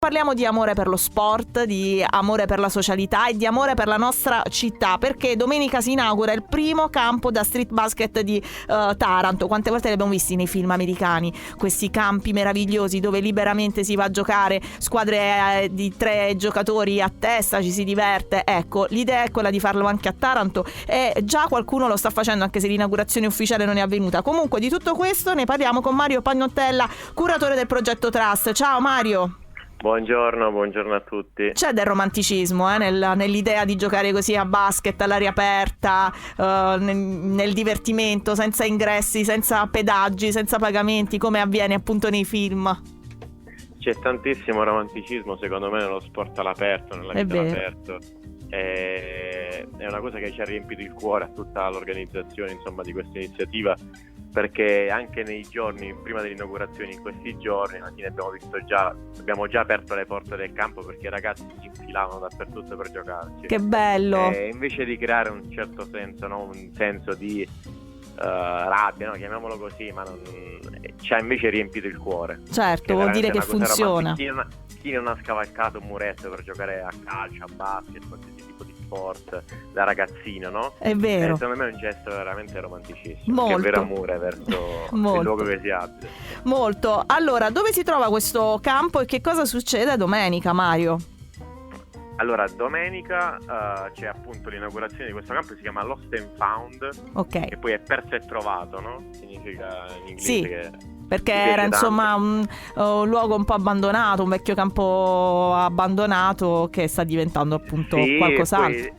Parliamo di amore per lo sport, di amore per la socialità e di amore per la nostra città, perché domenica si inaugura il primo campo da street basket di Taranto. Quante volte li abbiamo visti nei film americani, questi campi meravigliosi dove liberamente si va a giocare, squadre di 3 giocatori a testa, ci si diverte. Ecco, l'idea è quella di farlo anche a Taranto e già qualcuno lo sta facendo, anche se l'inaugurazione ufficiale non è avvenuta. Comunque di tutto questo ne parliamo con Mario Pagnottella, curatore del progetto Trust. Ciao Mario. Buongiorno a tutti. C'è del romanticismo nell'idea di giocare così a basket all'aria aperta, nel divertimento, senza ingressi, senza pedaggi, senza pagamenti, come avviene appunto nei film. C'è tantissimo romanticismo secondo me nello sport all'aperto, nella vita all'aperto. È una cosa che ci ha riempito il cuore a tutta l'organizzazione, insomma, di questa iniziativa, perché anche nei giorni prima dell'inaugurazione, in questi giorni, alla fine abbiamo già aperto le porte del campo perché i ragazzi si infilavano dappertutto per giocarci. Che bello! Invece di creare un certo senso, no? Un senso di rabbia, no? Chiamiamolo così, ma ci ha invece riempito il cuore. Certo, vuol dire che funziona. Chi non ha scavalcato un muretto per giocare a calcio, a basket, qualsiasi tipo di sport da ragazzino, no? È vero. Secondo me è un gesto veramente romanticissimo, molto. Che è vero amore verso il luogo che si abita. Molto. Allora, dove si trova questo campo e che cosa succede domenica, Mario? Allora, domenica c'è appunto l'inaugurazione di questo campo, si chiama Lost and Found, ok, che poi è perso e trovato, no? Significa in inglese sì, che perché era insomma un luogo un po' abbandonato, un vecchio campo abbandonato che sta diventando appunto qualcos'altro.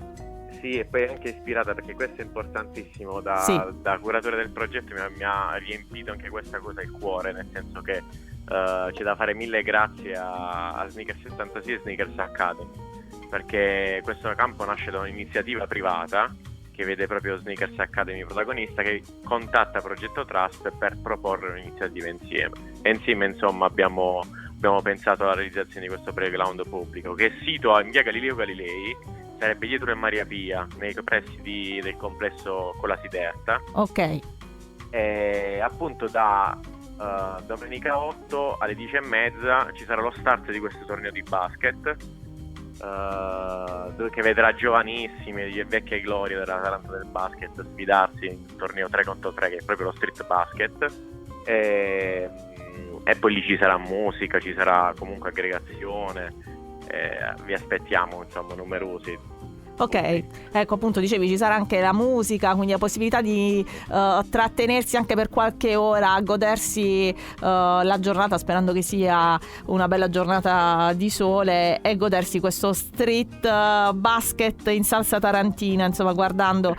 Sì, e poi è anche ispirata, perché questo è importantissimo, da curatore del progetto mi ha riempito anche questa cosa il cuore, nel senso che c'è da fare mille grazie a Sneakers 76 e Sneakers Academy, perché questo campo nasce da un'iniziativa privata che vede proprio Sneakers Academy protagonista, che contatta Progetto Trust per proporre un'iniziativa insieme. E insieme, insomma, abbiamo pensato alla realizzazione di questo playground pubblico, che è sito in via Galileo Galilei, sarebbe dietro il Maria Pia, nei pressi del complesso Cola Siderta. Ok. E appunto da domenica 8 alle 10:30 ci sarà lo start di questo torneo di basket, che vedrà giovanissimi di vecchie glorie della Taranto del basket sfidarsi in un torneo 3 contro 3 che è proprio lo street basket, e poi lì ci sarà musica, ci sarà comunque aggregazione, vi aspettiamo, insomma, numerosi. Ok, ecco, appunto dicevi ci sarà anche la musica, quindi la possibilità di trattenersi anche per qualche ora, godersi la giornata, sperando che sia una bella giornata di sole, e godersi questo street basket in salsa tarantina, insomma, guardando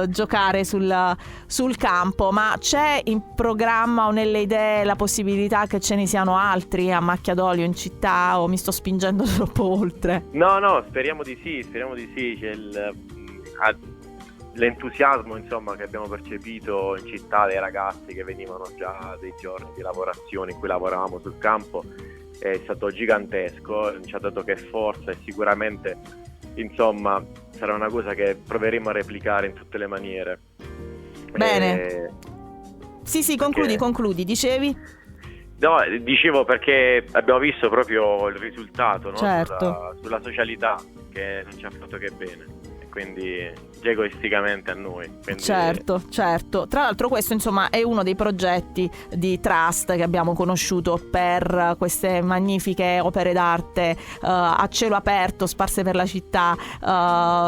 giocare sul campo. Ma c'è in programma o nelle idee la possibilità che ce ne siano altri a macchia d'olio in città, o mi sto spingendo troppo oltre? No, speriamo di sì. C'è l'entusiasmo, insomma, che abbiamo percepito in città dai ragazzi che venivano già dei giorni di lavorazione in cui lavoravamo sul campo, è stato gigantesco, ci ha dato che forza, e sicuramente, insomma, sarà una cosa che proveremo a replicare in tutte le maniere. Bene. Sì, concludi, dicevi? No, dicevo perché abbiamo visto proprio il risultato, no? Certo. Sulla socialità, che non ci ha fatto che bene, e quindi già egoisticamente a noi. Quindi... Certo. Tra l'altro questo, insomma, è uno dei progetti di Trust che abbiamo conosciuto per queste magnifiche opere d'arte a cielo aperto sparse per la città,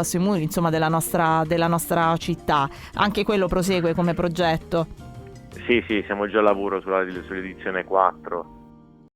sui muri, insomma, della nostra città. Anche quello prosegue come progetto. Sì, siamo già al lavoro sull'edizione 4.